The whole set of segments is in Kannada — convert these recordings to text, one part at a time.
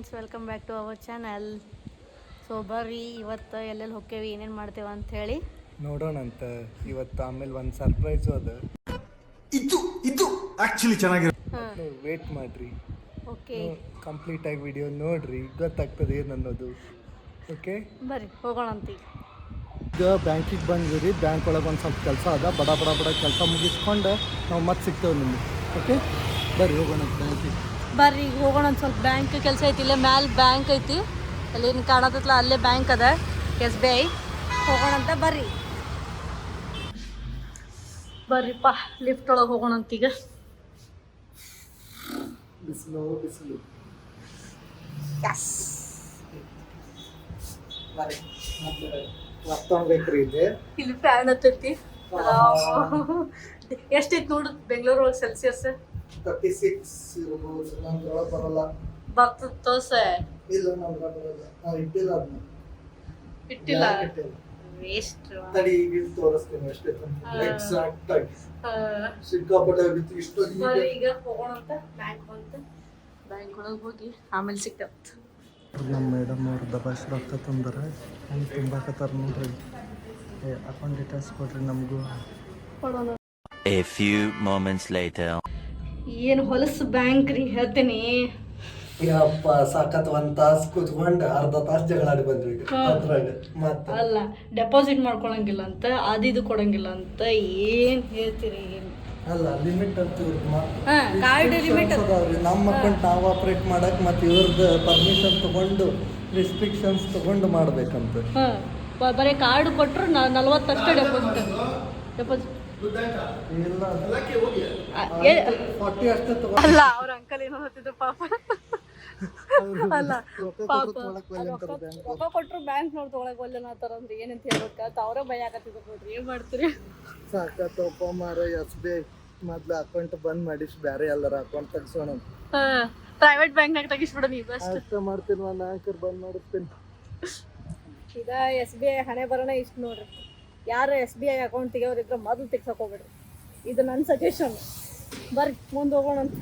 Friends, welcome back to our channel. So ಬರ್ರಿ ಇವತ್ತು ಎಲ್ಲೆಲ್ಲಿ ಹೋಗ್ತೇವೆ, ಏನೇನು ಮಾಡ್ತೇವೆ ಅಂಥೇಳಿ ನೋಡೋಣಂತ. ಇವತ್ತು ಆಮೇಲೆ ಒಂದು ಸರ್ಪ್ರೈಸು ಅದು. ಇದು ಆಕ್ಚುಲಿ ಚೆನ್ನಾಗಿರೋ ವೇಟ್ ಮಾಡ್ರಿ. ಓಕೆ, ಕಂಪ್ಲೀಟಾಗಿ ವಿಡಿಯೋ ನೋಡ್ರಿ, ಗೊತ್ತಾಗ್ತದೆ ಏನನ್ನೋದು. ಓಕೆ, ಬರ್ರಿ ಹೋಗೋಣಂತ. ಈಗ ಬ್ಯಾಂಕಿಗೆ ಬಂದ್ವಿ. ಬ್ಯಾಂಕ್ ಒಳಗೆ ಒಂದು ಸ್ವಲ್ಪ ಕೆಲಸ ಅದ. ಬಡ ಕೆಲಸ ಮುಗಿಸ್ಕೊಂಡು ನಾವು ಮತ್ತೆ ಸಿಗ್ತೇವೆ ನಿಮಗೆ. ಓಕೆ, ಬರ್ರಿ ಹೋಗೋಣ ಬ್ಯಾಂಕಿಗೆ. ಬರ್ರಿ ಈಗ ಹೋಗೋಣ. ಒಂದು ಸ್ವಲ್ಪ ಬ್ಯಾಂಕ್ ಕೆಲಸ ಐತಿ. ಇಲ್ಲೇ ಮ್ಯಾಲೆ ಬ್ಯಾಂಕ್ ಐತಿ, ಅಲ್ಲೇನು ಕಾಣತ್ತಲ್ಲ, ಅಲ್ಲೇ ಬ್ಯಾಂಕ್ ಅದ, SBI. ಹೋಗೋಣಂತ ಬರ್ರಿ. ಬರ್ರಿಪ್ಪ, ಲಿಫ್ಟ್ ಒಳಗೆ ಹೋಗೋಣಂತ. ಈಗ ಬಿಸಿಲು ಮತ್ತೊಂಬೇಕ್ರಿ ಇದೆ. ಇಲ್ಲಿ ಫ್ಯಾನ್ ಹತ್ತೈತಿ. ಎಷ್ಟೈತಿ ನೋಡು ಬೆಂಗಳೂರು ಒಳಗೆ ಸೆಲ್ಸಿಯಸ್? 36 ಇರ್ಬೋದು. ನಮ್ದ್ರೊಳಗೆ ಬರಲ್ಲ. ಬರ್ತದ ತೋರ್ಸ. ಇಲ್ಲ, ನಮ್ದ್ರೊಳಗೆ ಬರಲ್ಲ. ನಾವು ಇಟ್ಟಿಲ್ಲ ಅದನ್ನ. ಇಟ್ಟಿಲ್ಲ ವೇಸ್ಟ್. ತಡಿ, ಈಗ ತೋರಿಸ್ತೀನಿ ಎಷ್ಟೈತೆ ಅಂತ ಎಕ್ಸಾಕ್ಟ್ ಆಗಿ. ಸಿಕ್ಕಾಪಟ್ಟೆ ಆಗಿತ್ತು ಇಷ್ಟು. ಈಗ ಹೋಗೋಣಂತ ಬ್ಯಾಂಕ್ ಒಳಗೆ ಹೋಗಿ ಆಮೇಲೆ ಸಿಗ್ತೇವೆ. ನಮ್ಮ ಮೇಡಮ್ ಅವ್ರು ದಬಾಶ್ ರೊಕ್ಕ ತಂದಾರ. ಹಂಗೆ ತುಂಬಾಕತ್ತಾರ ನೋಡ್ರಿ. ಅಕೌಂಟ್ ಡೀಟೇಲ್ಸ್ ಕೊಡ್ರಿ ನಮಗೂ. ಕೊಡೋಣ. A few moments later. ಏನು ಹೊಲಸು ಬ್ಯಾಂಕ್ ರೀ, ಹೇಳ್ತೀನಿ. ಯಪ್ಪ ಸಾಕತ್ ಒಂದ್ ತಾಸ್ ಕೂತ್ಕೊಂಡು ಅರ್ಧ ತಾಸ್ ಜಗಳ ಆಡಿ ಬಂದ್ವಿ. ಅದ್ರಾಗ ಮತ್ತೆ ಅಲ್ಲ, ಡೆಪಾಸಿಟ್ ಮಾಡ್ಕೊಳಂಗಿಲ್ಲ ಅಂತ, ಅದು ಕೊಡಂಗಿಲ್ಲ ಅಂತ ಏನ್ ಹೇಳ್ತೀರಿ? ಅಲ್ಲ, ಲಿಮಿಟ್ ಅಂತ ಕಾರ್ಡ್ ಲಿಮಿಟ್ ಅದಾವ್ರಿ. ನಮ್ಮ ಅಕೌಂಟ್ ನಾವು ಆಪರೇಟ್ ಮಾಡಕ್ ಮತ್ತೆ ಇವ್ರದ್ದು ಪರ್ಮಿಷನ್ ತಗೊಂಡು ರಿಸ್ಟ್ರಿಕ್ಷನ್ಸ್ ತಗೊಂಡು ಮಾಡ್ಬೇಕಂತ. ಬರೀ ಕಾರ್ಡ್ ಕೊಟ್ಟರು 40 ಅಷ್ಟೇ ಡೆಪಾಸಿಟ್. ಇಲ್ಲ, 40 ಅಷ್ಟೇ ತಗೊಂಡು. ಅಲ್ಲ, ಅವ್ರ ಅಂಕಲ್ ಏನೋ ಹೇಳ್ತಿದ್ರು ಪಾಪ. ಅಲ್ಲ ಪಾಪ, ರೊಕ್ಕ ಕೊಟ್ಟರು ಬ್ಯಾಂಕ್ ನೋಡಿ ತೊಗೊಳಕ್ ಒಲ್ಲೆ ನಾತಾರ ಅಂದ್ರೆ ಏನಂತ ಹೇಳ್ಬೇಕಂತ ಅವರೇ ಭಯ ಆಗತ್ತಿದ್ರು ನೋಡ್ರಿ. ಏನ್ ಮಾಡ್ತೀರಿ? ಸಾಕತ್ತಪ್ಪ ಮಾರ. SBI ಮೊದ್ಲು ಅಕೌಂಟ್ ಬಂದ್ ಮಾಡಿಸ್, ಬೇರೆ ಎಲ್ಲರ ಅಕೌಂಟ್ ತೆಗ್ಸೋಣ. ಪ್ರೈವೇಟ್ ಬ್ಯಾಂಕ್ನಾಗ ತೆಗಿಸ್ಬಿಡ ನೀವು ಬೆಸ್ಟ್. ಅಷ್ಟೇ ಮಾಡ್ತೀನಿ, ನಾನು ಆಂಕರ್ ಬಂದ್ ಮಾಡಿಸ್ತೀನಿ. ಈಗ SBI ಹಣೆ ಬರೋಣ ಇಷ್ಟು ನೋಡ್ರಿ. ಯಾರು SBI ಅಕೌಂಟ್ ತೆಗಿಯೋರಿದ್ರೆ ಮೊದಲು ತೆಗ್ಸಕ್ ಹೋಗ್ಬೇಡ್ರಿ. ಇದು ನನ್ನ ಸಜೆಷನ್. ಬರ್ರಿ ಮುಂದೆ ಹೋಗೋಣ ಅಂತ.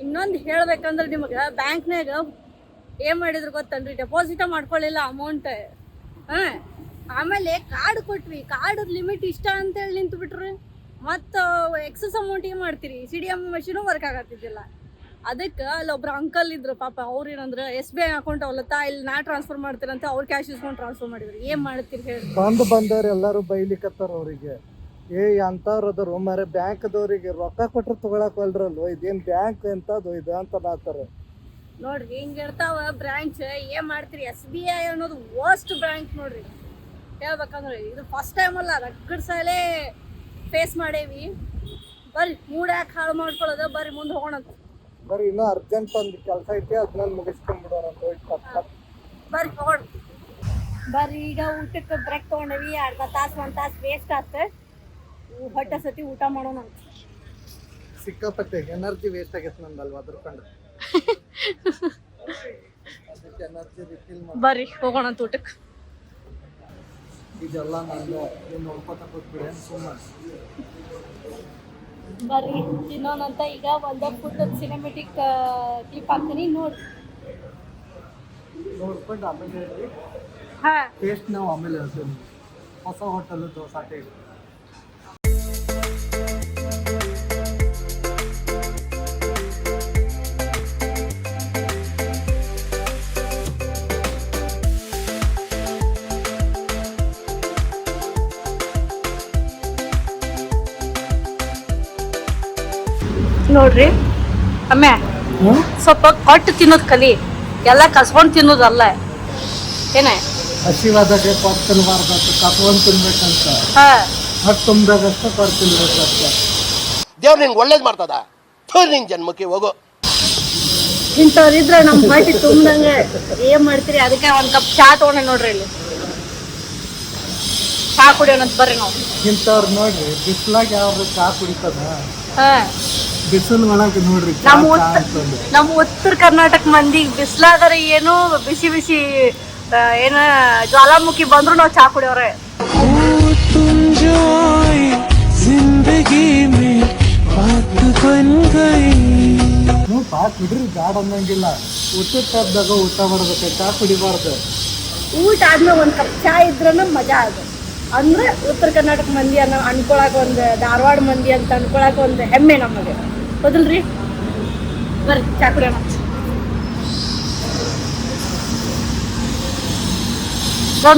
ಇನ್ನೊಂದು ಹೇಳ್ಬೇಕಂದ್ರೆ, ನಿಮಗೆ ಬ್ಯಾಂಕ್ನಾಗ ಏನು ಮಾಡಿದ್ರು ಗೊತ್ತನ್ರಿ? ಡೆಪಾಸಿಟ ಮಾಡ್ಕೊಳ್ಳಿಲ್ಲ ಅಮೌಂಟ್. ಆಮೇಲೆ ಕಾರ್ಡ್ ಕೊಟ್ವಿ, ಕಾರ್ಡ್ ಲಿಮಿಟ್ ಇಷ್ಟ ಅಂತೇಳಿ ನಿಂತು ಬಿಟ್ರಿ. ಮತ್ತು ಎಕ್ಸಸ್ ಅಮೌಂಟ್ ಏನು ಮಾಡ್ತೀರಿ? CDM ಮಷೀನು ವರ್ಕ್ ಆಗತ್ತಿದ್ದಿಲ್ಲ. ಅದಕ್ಕೆ ಅಲ್ಲೊಬ್ರು ಅಂಕಲ್ ಇದ್ರು ಪಾಪ. ಅವ್ರು ಏನಂದ್ರೆ SBI ಅಕೌಂಟ್ ಅವಲತ್ತಾ ಇಲ್ಲಿ ನಾ ಟ್ರಾನ್ಸ್ಫರ್ ಮಾಡ್ತೀರಂತ ಅವ್ರು ಕ್ಯಾಶ್ ಇಸ್ಕೊಂಡು ಟ್ರಾನ್ಸ್ಫರ್ ಮಾಡಿದ್ರು. ಏನು ಮಾಡ್ತೀರಿ ಹೇಳಿ? ಬಂದವ್ರು ಎಲ್ಲರೂ ಬೈಲಿಕತ್ತಾರ ಅವರಿಗೆ. ಅಂತವ್ರು ಅದಾರು ಮಾರೆ, ಬ್ಯಾಂಕ್ದವ್ರಿಗೆ ರೊಕ್ಕ ಕೊಟ್ಟರು ತಗೊಳಕ್ ಅಲ್ರಲ್ವ, ಇದೇನು ಬ್ಯಾಂಕ್ ಎಂತದು ಇದು ಅಂತ ನಾತಾರ ನೋಡ್ರಿ. ಹಿಂಗೆ ಇರ್ತಾವ ಬ್ರಾಂಚ್. ಏನು ಮಾಡ್ತೀರಿ? SBI ಅನ್ನೋದು ವರ್ಸ್ಟ್ ಬ್ಯಾಂಕ್ ನೋಡ್ರಿ. ಹೇಳ್ಬೇಕಂದ್ರೆ ಇದು ಫಸ್ಟ್ ಟೈಮ್ ಅಲ್ಲ, ರಗಡ್ ಸಾಲೇ ಫೇಸ್ ಮಾಡೇವಿ. ಬರ್ರಿ, ಮೂಡ್ ಯಾಕೆ ಹಾಳು ಮಾಡ್ಕೊಳ್ಳೋದು? ಬರ್ರಿ ಮುಂದೆ ಹೋಗೋಣಂತ. ಬರ್ರಿ, ಇನ್ನೂ ಅರ್ಜೆಂಟ್ ಒಂದು ಕೆಲಸ ಐತಿ, ಅದನ್ನ ಮುಗಿಸ್ಕೊಂಡ್ಬಿಡೋಣ ಅಂತ. ಬರ್ರಿ ಹೋಗೋಣ. ಬರ್ರಿ, ಈಗ ಊಟಕ್ಕೆ ಬ್ರೇಕ್ ತೊಗೊಂಡೇವಿ. ಅರ್ಧ ತಾಸು 1 ತಾಸು ವೇಸ್ಟ್ ಆಯ್ತು. ಹೊಟ್ಟೆ ಸತಿ ಊಟ ಮಾಡೋಣ ಅಂತ. ಸಿಕ್ಕಾಪಟ್ಟೆ ಎನರ್ಜಿ ವೇಸ್ಟ್ ಆಗೈತೆ ನಂದಲ್ವ ಅದ್ರಕೊಂಡು. ಎನರ್ಜಿ ರಿಫಿಲ್ ಮಾಡಿ ಬರ್ರಿ ಹೋಗೋಣ ಅಂತ ಊಟಕ್ಕೆ. ಇದೆಲ್ಲ ನಾನು ನೋಡ್ಕೊತ ಕೂತ್ಬಿಡಿ ಸುಮ್ಮನೆ. ಬರ್ರಿ ತಿನ್ನೋಣಂತ. ಈಗ ಒಂದು ಫುಡ್ ಸಿನಿಮೆಟಿಕ್ ಕ್ಲಿಪ್ ಹಾಕ್ತೀನಿ ನೋಡಿ. ನೋಡ್ಕೊಂಡು ಆಮೇಲೆ ಹೇಳ್ರಿ. ಹಾಂ, ಟೇಸ್ಟ್ ನಾವು ಆಮೇಲೆ ಹೇಳ್ತೀವಿ. ಹೊಸ ಹೋಟೆಲ್ ದೋಸೆ ಟೇಸ್ಟ್. ನೋಡ್ರಿ ಅಮ್ಮೆ, ಸ್ವಲ್ಪ ಕೊಟ್ಟು ತಿನ್ನೋದು ಕಲಿ, ಎಲ್ಲ ಕಸ್ಕೊಂಡು ತಿನ್ನೋದಲ್ಲ. ಏನೇ ಹಸಿವಾದಾಗ ಕೊಟ್ಟು ತಿನ್ಬಾರ್ದು, ಕಸ್ಕೊಂಡು ತಿನ್ಬೇಕಂತ. ಹೊಟ್ಟು ತುಂಬಿದಾಗಷ್ಟೇ ಕೊಟ್ಟು ತಿನ್ಬೇಕಂತ. ದೇವ್ರು ನಿನ್ಗೆ ಒಳ್ಳೇದು ಮಾಡ್ತದ. ನಿನ್ ಜನ್ಮಕ್ಕೆ ಹೋಗೋ. ಇಂಥವ್ರಿದ್ರೆ ನಮ್ಮ ಹೊಟ್ಟೆ ತುಂಬ್ದಂಗೆ. ಏನ್ ಮಾಡ್ತೀರಿ? ಅದಕ್ಕೆ ಒಂದು ಕಪ್ ಚಾ ತೊಗೊಂಡೆ ನೋಡ್ರಿ. ಇಲ್ಲಿ ಚಾ ಕುಡಿಯೋಣಂತ ಬರ್ರಿ ನಾವು. ಇಂಥವ್ರು ನೋಡ್ರಿ, ಬಿಸಿಲಾಗ ಯಾವ್ದು ಚಾ ಕುಡಿತದ? ಬಿಸಿಲು ಒಳಗೆ ನೋಡ್ರಿ ನಮ್ಮ ಉತ್ತರ ಕರ್ನಾಟಕ ಮಂದಿಗೆ ಬಿಸಿಲಾದರೆ ಏನು, ಬಿಸಿ ಬಿಸಿ ಏನ ಜ್ವಾಲಾಮುಖಿ ಬಂದ್ರು ನಾವು ಚಾ ಕುಡಿಯೋರೆ. ಬಾ ಕುಡ್ರಿ ಬ್ಯಾಡ ಅನ್ನಂಗಿಲ್ಲ. ಊಟದ ಟೈಮ್ದಾಗ ಊಟ ಮಾಡ್ಬೇಕು, ಚಾ ಕುಡಿಬಾರ್ದು. ಊಟ ಆದ್ಮೇಲೆ ಒಂದು ಕಪ್ ಚಾ ಇದ್ರೂ ಮಜಾ ಅದು. ಅಂದ್ರೆ ಉತ್ತರ ಕರ್ನಾಟಕ ಮಂದಿ ಅನ್ನೋ ಅನ್ಕೊಳಕ್ಕೆ ಒಂದು, ಧಾರವಾಡ ಮಂದಿ ಅಂತ ಅನ್ಕೊಳಕ್ಕೆ ಒಂದು ಹೆಮ್ಮೆ ನಮಗೆ, ಹೌದಲ್ರಿ? ಬರ್ರಿ ಚಾ ಕುಡಿಯೋಣ.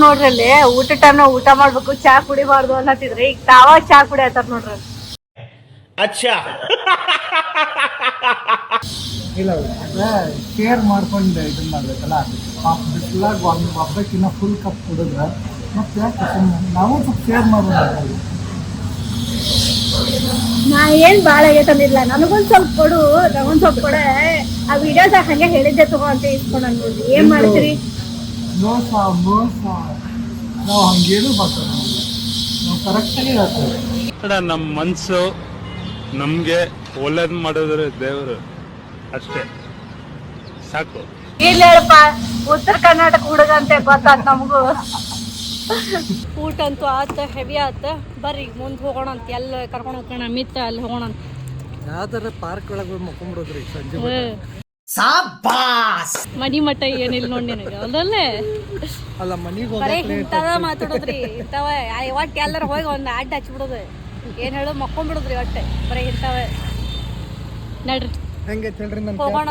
ನೋಡ್ರಿ ಅಲ್ಲಿ ಊಟ ಟೈಮ್ ಊಟ ಮಾಡ್ಬೇಕು, ಚಾ ಕುಡಿಬಾರ್ದು ಅನ್ನತ್ತಿದ್ರಿ, ಈಗ ತಾವ ಚಾ ಕುಡಿಯತ್ತಾರ ನೋಡ್ರಿ. ಅಚ್ಚಾ ಇಲ್ಲ ಅದೇ ಶೇರ್ ಮಾಡ್ಕೊಂಡು ಇದನ್ನ ಮಾಡ್ಬೇಕಲ್ಲ. ಬಿಸಿಲಾಗ ಒಬ್ಬಕ್ಕಿನ್ನ ಫುಲ್ ಕಪ್ ಕುಡಿದ್ರೆ ಮತ್ತೆ ಯಾಕೆ ಸುಮ್ಮನೆ ನಾವು ಸ್ವಲ್ಪ ಶೇರ್ ಮಾಡೋಣ. ನಾ ಏನ್ ಭಾಳ ಆಗೈತಂದಿಲ್ಲ, ನನಗೊಂದ್ ಸ್ವಲ್ಪ ಕೊಡು, ನನಗೊಂದ್ ಸ್ವಲ್ಪ ಕೊಡೆ. ಆ ವಿಡಿಯೋದಾಗ ಹಂಗೆ ಹೇಳಿದ್ದೆ ತಗೋ ಅಂತ ಇಸ್ಕೊಂಡ್ ಅನ್ಬೋದು. ಏನ್ ಮಾಡ್ತೀರಿ? ಮೋಸ ನಾವು ಹಂಗೇನು ಬರ್ತಾರೆ, ನಾವು ಕರೆಕ್ಟಾಗಿ ಹೇಳ್ತೇವೆ. ನಮ್ಮ ಮನಸ್ಸು ನಮಗೆ ಒಳ್ಳೇದು ಮಾಡಿದ್ರೆ ದೇವರು ಅಷ್ಟೇ ಸಾಕು. ಇಲ್ಲ ಹೇಳಪ್ಪ, ಉತ್ತರ ಕರ್ನಾಟಕ ಹುಡುಗ ಅಂತ ಗೊತ್ತಾತ್ ನಮಗೂ. ಊಟ ಅಂತೂ ಆತ, ಹೆವಿ ಆತ. ಬರ್ರಿ ಮುಂದೆ ಹೋಗೋಣ ಅಂತ, ಎಲ್ಲ ಕರ್ಕೊಂಡು ಹೋಗೋಣ, ಮಿತ್ತ ಅಲ್ಲಿ ಹೋಗೋಣ ಅಂತ. ಯಾವ್ದಾರ ಪಾರ್ಕ್ ಒಳಗೆ ಮಕ್ಕೊಂಡ್ಬಿಡೋದ್ರಿ ಸಂಜೆ ಮನಿ ಮಠ ಏನಿಲ್ಲ ನೋಡಿ ನಿನಗೆ, ಅದಲ್ಲೇ ಅಲ್ಲ ಮನಿಗೆ ಬರೀ ಹೋಗಕ್ಕೆ ಇಂಥದ ಮಾತಾಡೋದ್ರಿ. ಇಂಥವ ಒಟ್ಟು ಎಲ್ಲರ ಹೋಗಿ ಒಂದು ಅಡ್ಡ ಹಚ್ಬಿಡೋದು, ಏನು ಹೇಳೋ ಮಕ್ಕೊಂಡ್ಬಿಡೋದ್ರಿ ಒಟ್ಟೆ ಬರೀ ಇಂಥವ. ನಡ್ರಿ ಹೆಂಗೆ ಹೇಳ್ರಿ ನನ್ನ ಹೋಗೋಣ.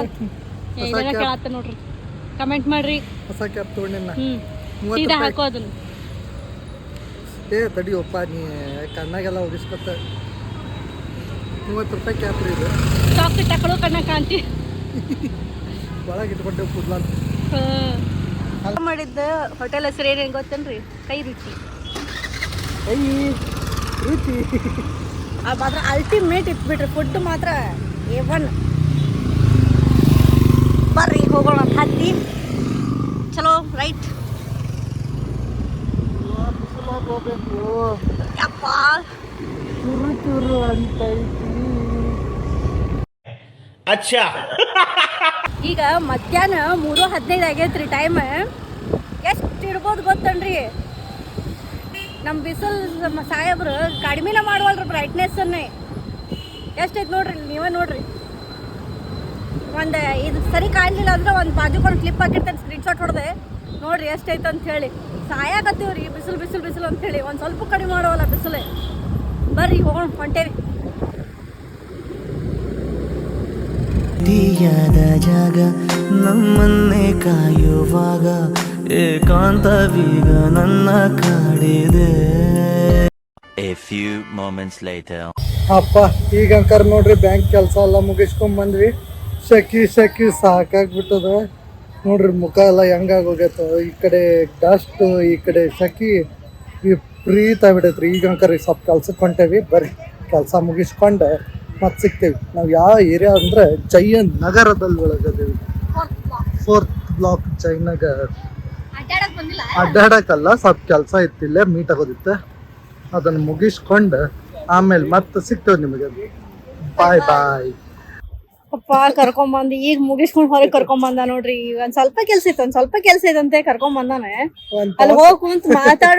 ಏನಾರ ಕೇಳತ್ತ ನೋಡ್ರಿ, ಕಮೆಂಟ್ ಮಾಡ್ರಿ. ಹೊಸ ಕ್ಯಾಪ್ ತೊಗೊಂಡಿನ. ಸೀದಾ ಹಾಕೋ ಅದನ್ನ. ಏ ತಡಿಯಪ್ಪ, ನೀ ಕಣ್ಣಾಗೆಲ್ಲ ಉದಿಸ್ಕೊತ. 30 ರೂಪಾಯಿ ಕ್ಯಾಪ್ ರೀ ಇದು. ಚಾಕ್ ಟಕಳು ಕಣ್ಣ ಕಾಂತಿ ಒಳಗೆ ಇಟ್ಕೊಂಡೇವು ಕೂದ್ಲ. ಮಾಡಿದ್ದ ಹೋಟೆಲ್ ಹೆಸರು ಏನೇನು ಗೊತ್ತೇನ್ರಿ? ಕೈ ರುಚಿ. ಕೈ ರುಚಿ ಮಾತ್ರ ಅಲ್ಟಿಮೇಟ್ ಇತ್ತು ಬಿಡ್ರಿ, ಫುಡ್ ಮಾತ್ರ A1. ಬರ್ರಿ ಹೋಗೋಣ ಹತ್ತಿ, ಚಲೋ ರೈಟ್. ಹೋಗ್ಬೇಕು, ಯಪ್ಪ ಚುರು ಚುರು ಅಂತೈತಿ. ಅಚ್ಚಾ ಈಗ ಮಧ್ಯಾಹ್ನ 3:15 ಆಗೈತ್ರಿ ಟೈಮ್. ಎಷ್ಟು ಇಡ್ಬೋದು ಗೊತ್ತನ್ರಿ? ನಮ್ಮ ಬಿಸಿಲು ಸಾಹೇಬ್ರು ಕಡಿಮೆನ ಮಾಡುವಲ್ರಿ ಬ್ರೈಟ್ನೆಸ್ಸನ್ನೇ. ಎಷ್ಟೈತೆ ನೋಡ್ರಿ, ನೀವೇ ನೋಡ್ರಿ. ಒಂದು ಇದು ಸರಿ ಕಾಣಲಿಲ್ಲ ಅಂದ್ರೆ ಒಂದು ಬಾಜುಕೊಂಡು ಕ್ಲಿಪ್ ಹಾಕಿರ್ತೇನೆ, ಸ್ಕ್ರೀನ್ಶಾಟ್ ಹೊಡೆದೆ ನೋಡ್ರಿ ಎಷ್ಟೈತೆ ಅಂತ ಹೇಳಿ. ಸಾಯಾಕತ್ತೀವ್ರಿ ಬಿಸಿಲು ಬಿಸಿಲು ಬಿಸಿಲು ಅಂಥೇಳಿ. ಒಂದು ಸ್ವಲ್ಪ ಕಡಿಮೆ ಮಾಡೋವಲ್ಲ ಬಿಸಿಲೇ. ಬರ್ರಿ ಹೋಗೋಣ, ಹೊಂಟೇರಿ. ತಿಳಿಯಾದ ಜಾಗ ನಮ್ಮನ್ನೇ ಕಾಯುವಾಗ ಏಕಾಂತವೀಗ ನನ್ನ ಕಾಡಿದೆ. A few moments later. ಅಪ್ಪ ಈಗ ಅಂಕರ್ ನೋಡ್ರಿ, ಬ್ಯಾಂಕ್ ಕೆಲಸ ಎಲ್ಲ ಮುಗಿಸ್ಕೊಂಡ್ ಬಂದ್ವಿ. ಶಕಿ ಸಾಕಾಗ್ಬಿಟ್ಟದ ನೋಡ್ರಿ. ಮುಖ ಎಲ್ಲ ಹೆಂಗಾಗೋಗೈತ, ಈ ಕಡೆ ಡಸ್ಟ್, ಈ ಕಡೆ ಶಕಿ, ವಿಪರೀತ ಆಗ್ಬಿಟ್ಟೈತ್ರಿ. ಈಗ ಅಂಕರ್ ಸ್ವಲ್ಪ ಕೆಲ್ಸಕ್ಕೆ ಹೊಂಟೇವಿ. ಬರ್ರಿ ಕೆಲಸ ಮುಗಿಸ್ಕೊಂಡು ಮತ್ತೆ ಸಿಗ್ತೇವಿ. ನಾವು ಯಾವ ಏರಿಯಾ ಅಂದ್ರೆ ಜೈನ್ ನಗರದಲ್ಲಿ ಒಳಗದೇವಿ. 4th block Jayanagar. ಅಡ್ಡಾಡಕ್ಕಲ್ಲ, ಸ್ವಲ್ಪ ಕೆಲಸ ಇತ್ತಿಲ್ಲೇ ಮೀಟ್ ಆಗೋದಿತ್ತು. ಅದನ್ನು ಮುಗಿಸ್ಕೊಂಡು ಆಮೇಲೆ ಮತ್ತೆ ಸಿಗ್ತೇವೆ ನಿಮಗೆ. ಬಾಯ್ ಬಾಯ್. ಅಪ್ಪ ಕರ್ಕೊಂಬಂದು ಈಗ ಮುಗಿಸ್ಕೊಂಡು ಹೊರಗೆ ಕರ್ಕೊಂಬಂದ ನೋಡ್ರಿ. ಒಂದ್ ಸ್ವಲ್ಪ ಕೆಲ್ಸ ಐತಂತೆ ಕರ್ಕೊಂಬಂದಾನೆ. ಅಲ್ಲಿ ಹೋಗಿ ಕುಂತ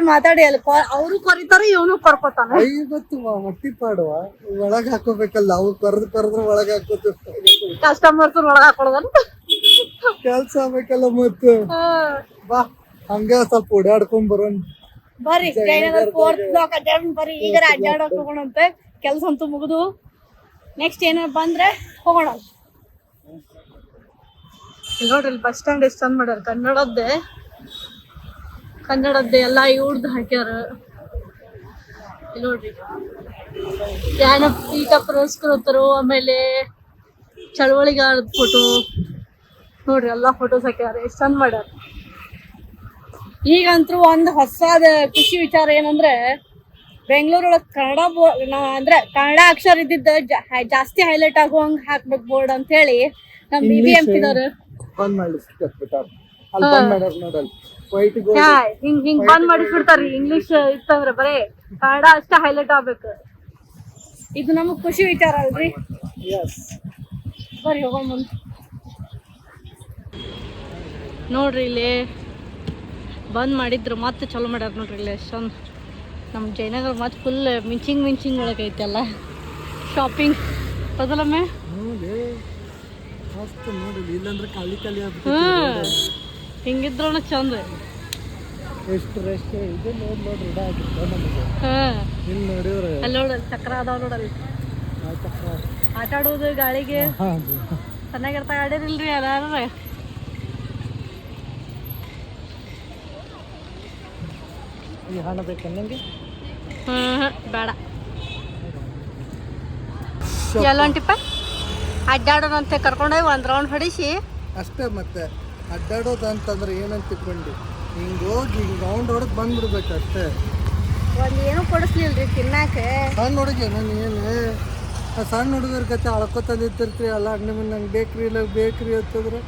ಮಾತಾಡಿ ಅಲ್ಲಿ ಅವರು ಕರಿತಾರ, ಇವನು ಕರ್ಕೋತಾನ. ಐವತ್ತು ಹೊಟ್ಟಿ ಪಾಡುವ ಒಳಗ್ ಹಾಕೋಬೇಕಲ್ಲ, ಅವು ಕರೆದ್ರೆ ಒಳಗ್ ಹಾಕೋದು. ಕಸ್ಟಮರ್ಸ್ ಒಳಗ ಹಾಕೊಳೋದನ್ ಕೆಲ್ಸ ಆಗ್ಬೇಕಲ್ಲ ಮತ್ತೆ. ಬಾ ಹಂಗ ಸ್ವಲ್ಪ ಓಡಾಡ್ಕೊಂಡ್ ಬರೋಣ. ಬರ್ರಿ ಜಯನಗರ್ 4th ಬ್ಲಾಕ್ ಅಡ್ಡಾಡೋಣ. ಬರ್ರಿ ಈಗ ಅಡ್ಡಾಡಕ್ ಹೋಗೋಣಂತೆ. ಕೆಲ್ಸ ಅಂತೂ ಮುಗಿದು ನೆಕ್ಸ್ಟ್ ಏನಾರ ಬಂದ್ರೆ ಹೋಗೋಣ. ನೋಡ್ರಿ ಬಸ್ ಸ್ಟ್ಯಾಂಡ್ ಎಷ್ಟು ಚಂದ ಮಾಡ್ಯಾರ. ಕನ್ನಡದ್ದೇ ಎಲ್ಲ ಇವ್ರದ್ದು ಹಾಕ್ಯಾರ. ನೋಡ್ರಿ ಜ್ಞಾನಪೀಠ ಪುರಸ್ಕೃತರು, ಆಮೇಲೆ ಚಳವಳಿಗಾರದ ಫೋಟೋ ನೋಡ್ರಿ, ಎಲ್ಲ ಫೋಟೋಸ್ ಹಾಕ್ಯಾರ. ಎಷ್ಟು ಚಂದ ಮಾಡ್ಯಾರ. ಈಗಂತೂ ಒಂದು ಹೊಸದ ಖುಷಿ ವಿಚಾರ ಏನಂದ್ರೆ, ಬೆಂಗಳೂರೊಳಗೆ ಅಂದ್ರೆ ಕನ್ನಡ ಅಕ್ಷರ ಇದ್ದಿದ್ದ ಜಾಸ್ತಿ ಹೈಲೈಟ್ ಆಗುವಂಗ ಹಾಕ್ಬೇಕು ಬೋರ್ಡ್ ಅಂತ ಹೇಳಿ ನಮ್ BBMP ದವ್ರು ಹಿಂಗ್ ಬಂದ್ ಮಾಡಿಸ್ಬಿಡ್ತಾರ್ರಿ. ಇಂಗ್ಲಿಷ್ ಇತ್ತಂದ್ರ ಬರೇ ಕನ್ನಡ ಅಷ್ಟೇ ಹೈಲೈಟ್ ಆಗ್ಬೇಕು. ಇದು ನಮಗ್ ಖುಷಿ ವಿಚಾರ ಅಲ್ರಿ. ಬರ್ರಿ ಹೋಗೋಣ ಮುಂದೆ. ನೋಡ್ರಿ ಇಲ್ಲಿ ಬಂದ್ ಮಾಡಿದ್ರು, ಮತ್ತೆ ಚಲೋ ಮಾಡ್ಯಾರ ನೋಡ್ರಿ. ಇಲ್ಲಿ ಎಷ್ಟೊಂದು ನಮ್ಮ ಜಯನಗರ ಮತ್ತೆ ಫುಲ್ ಮಿಂಚಿಂಗ್ ಒಳಗೆ ಐತೆಲ್ಲ ಶಾಪಿಂಗ್. ಬದಲಮ್ಮೆ ಮಸ್ತ್ ನೋಡಿ ಇಲ್ಲಂದ್ರೆ ಖಾಲಿ ಖಾಲಿ ಹಿಂಗಿದ್ರೂ ಚಂದ. ಎಷ್ಟು ರೆಸ್ಟ್ ಇದು ನೋಡ್ರಿ ಇದಾಗಿತ್ತು ನಮಗೆ. ಇಲ್ಲಿ ನೋಡಿದ್ರೆ ಅಲ್ಲಿ ನೋಡಲ್ಲಿ ಚಕ್ರ ಅದಾವ ನೋಡಲ್ಲಿ ಆಟ ಆಡೋದು ಗಾಳಿಗೆ ಚೆನ್ನಾಗಿರ್ತಾವ. ಆಡಿರಿಲ್ರಿ ಯಾರು? ಈ ಹಣ ಬೇಕು ನಂಗೆ. ಬೇಡ. ಎಲ್ಲ ಹೊಂಟಿಪ್ಪ ಅಡ್ಡಾಡೋಣಂತೆ ಕರ್ಕೊಂಡೋಗಿ ಒಂದು ರೌಂಡ್ ಹೊಡಿಸಿ ಅಷ್ಟೇ. ಮತ್ತೆ ಅಡ್ಡಾಡೋದು ಅಂತಂದ್ರೆ ಏನಂತ ತಿಳ್ಕೊಂಡು ಹಿಂಗೆ ಹೋಗಿ ಹಿಂಗೆ ರೌಂಡ್ ಹೊಡೆದು ಬಂದ್ಬಿಡ್ಬೇಕು ಅಷ್ಟೇ. ಒಂದು ಏನು ಕೊಡಿಸ್ಲಿಲ್ರಿ ತಿನ್ನಾಕೆ. ಸಣ್ಣ ಹುಡುಗಿ ನಾನು ಏನು ಸಣ್ಣ ಹುಡುಗರ ಕತೆ ಅಳ್ಕೊತ ನಿಂತಿರ್ತೀರಿ ಅಲ್ಲ ಅಂಗಡಿ ಮುಂದೆ ನಂಗೆ ಬೇಕ್ರಿ ಇಲ್ಲ ಬೇಕ್ರಿ ಅಂತಂದ್ರೆ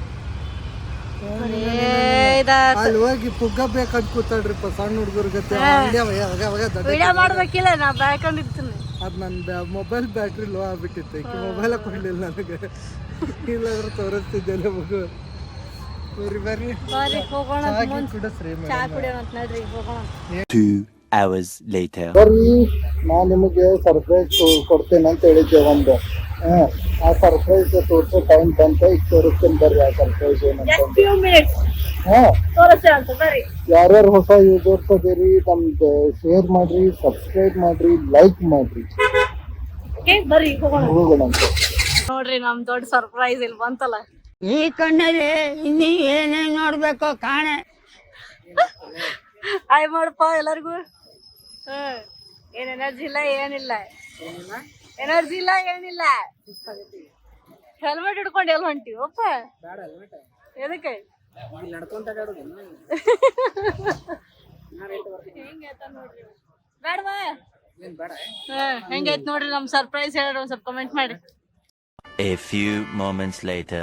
ಅಲ್ಲಿ ಹೋಗಿ ಪುಗ್ಗ ಬೇಕಂತ ಕೂತಾಡ್ರಿಪ್ಪ ಸಣ್ಣ ಹುಡುಗರ ಗತೆ. ವಿಡಿಯೋ ಮಾಡ್ಬೇಕಿಲ್ಲ ನಾ ಬೇಕಂದಿರ್ತೀನಿ. ಅದು ನನ್ನ ಮೊಬೈಲ್ ಬ್ಯಾಟ್ರಿ ಲೋ ಆಗ್ಬಿಟ್ಟಿತ್ತು. ಈಗ ಮೊಬೈಲ ಕೊಡಲಿಲ್ಲ ನನಗೆ, ಇಲ್ಲಾಂದ್ರೆ ತೋರಿಸ್ತಿದ್ದೆಲ್ಲ ಮಗು. ಬರ್ರಿ ಹೋಗೋಣ ಕುಡಿಸ್ರಿ ಚಾ ಕುಡಿಯೋಣ ನಡ್ರಿ ಹೋಗೋಣ. 2 hours later. ಬರ್ರಿ, ನಾನು ನಿಮಗೆ ಸರ್ಪ್ರೈಸ್ ಕೊಡ್ತೇನೆ ಅಂತ ಹೇಳಿದ್ದೆ ಒಂದು. ಆ ಸರ್ಪ್ರೈಸ್ ತೋರಿಸೋ ಟೈಮ್ ಬಂತ. ಈಗ ತೋರಿಸ್ತೇನೆ ಬರ್ರಿ ಆ ಸರ್ಪ್ರೈಸ್ ಏನಂತ. ಯಾರ್ಯಾರು ಹೊಸ ಯೂಸರ್ಸ್ ಅದೇರಿ ನಮ್ದು ಶೇರ್ ಮಾಡ್ರಿ, ಸಬ್ಸ್ಕ್ರೈಬ್ ಮಾಡ್ರಿ, ಲೈಕ್ ಮಾಡ್ರಿ. ಬರ್ರಿ ಹೋಗೋಣ. ಹೋಗೋಣ ಅಂತ ನೋಡ್ರಿ ನಮ್ ದೊಡ್ಡ ಸರ್ಪ್ರೈಸ್ ಇಲ್ಲಿ ಬಂತಲ್ಲ. ಈ ಕಣ್ಣಲ್ಲಿ ಇನ್ನೀ ಏನೇನ್ ನೋಡ್ಬೇಕು ಕಾಣೆ. ಆಯ್ ಮಾಡಪ್ಪ ಎಲ್ಲರಿಗೂ. ಏನ್ ಎನರ್ಜಿ ಇಲ್ಲ ಏನಿಲ್ಲ, ಎನರ್ಜಿ ಇಲ್ಲ ಏನಿಲ್ಲ. ಹೆಲ್ಮೆಟ್ ಹಿಡ್ಕೊಂಡು ಎಲ್ಲಿ ಹೊಂಟಿವಪ್ಪ? ಎದಕ್ಕೆ ಬೇಡವಾ? ಹೆಂಗೈತ್ ನೋಡ್ರಿ ನಮ್ ಸರ್ಪ್ರೈಸ್ ಹೇಳ್ರಿ, ಒಂದ್ ಸ್ವಲ್ಪ ಕಮೆಂಟ್ ಮಾಡಿ. A few moments later.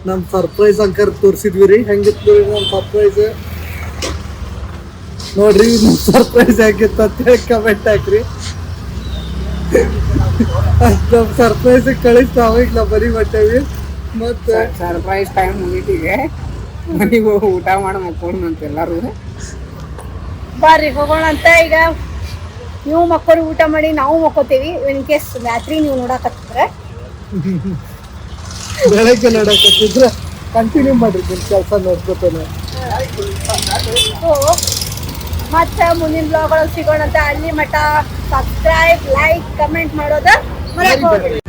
ನಮ್ ಸರ್ಪ್ರೈಸ್ ಅಂಕರ್ ತೋರಿಸಿದ್ವಿ ರೀ. ಹೆಂಗಿತ್ತು ನಮ್ ಸರ್ಪ್ರೈಸ್ ನೋಡ್ರಿ. ನಮ್ ಸರ್ಪ್ರೈಸ್ ಆಗಿತ್ತು ಅಂತ ಹೇಳಿ ಕಮೆಂಟ್ ಹಾಕ್ರಿ. ನಮ್ ಸರ್ಪ್ರೈಸ್ ಕಳಿಸ್ತಾ ಅವಾಗ ನಾವು ಬರೀ ಬರ್ತೇವಿ. ಮತ್ತೆ ಸರ್ಪ್ರೈಸ್ ಟೈಮ್ ಮುಗಿತಿಗೆ ಮನೆಗೆ ಹೋಗಿ ಊಟ ಮಾಡಿ ಮಕ್ಕೊಂಡು ಅಂತ ಎಲ್ಲರೂ ಬರ್ರಿ ಹೋಗೋಣ ಅಂತ. ಈಗ ನೀವು ಮಕ್ಕಳು ಊಟ ಮಾಡಿ ನಾವು ಮಕ್ಕೋತೀವಿ. ಇನ್ ಕೇಸ್ ರಾತ್ರಿ ನೀವು ನೋಡಕತ್ತಿದ್ರೆ ಬೆಳಗ್ಗೆ ನೋಡಕತ್ತಿದ್ರೆ ಕಂಟಿನ್ಯೂ ಮಾಡ್ರಿ ನಿಮ್ ಕೆಲಸ ನೋಡ್ಕೊತಾನೆ. ಮತ್ತೆ ಮುಂದಿನ ಬ್ಲಾಗ್ ಒಳಗೆ ಸಿಗೋಣ ಅಂತ. ಅಲ್ಲಿ ಮಟ್ಟ ಸಬ್ಸ್ಕ್ರೈಬ್, ಲೈಕ್, ಕಮೆಂಟ್ ಮಾಡೋದ ಮರೆಯಕ್ ಹೋಗ್ಬೇಡಿ.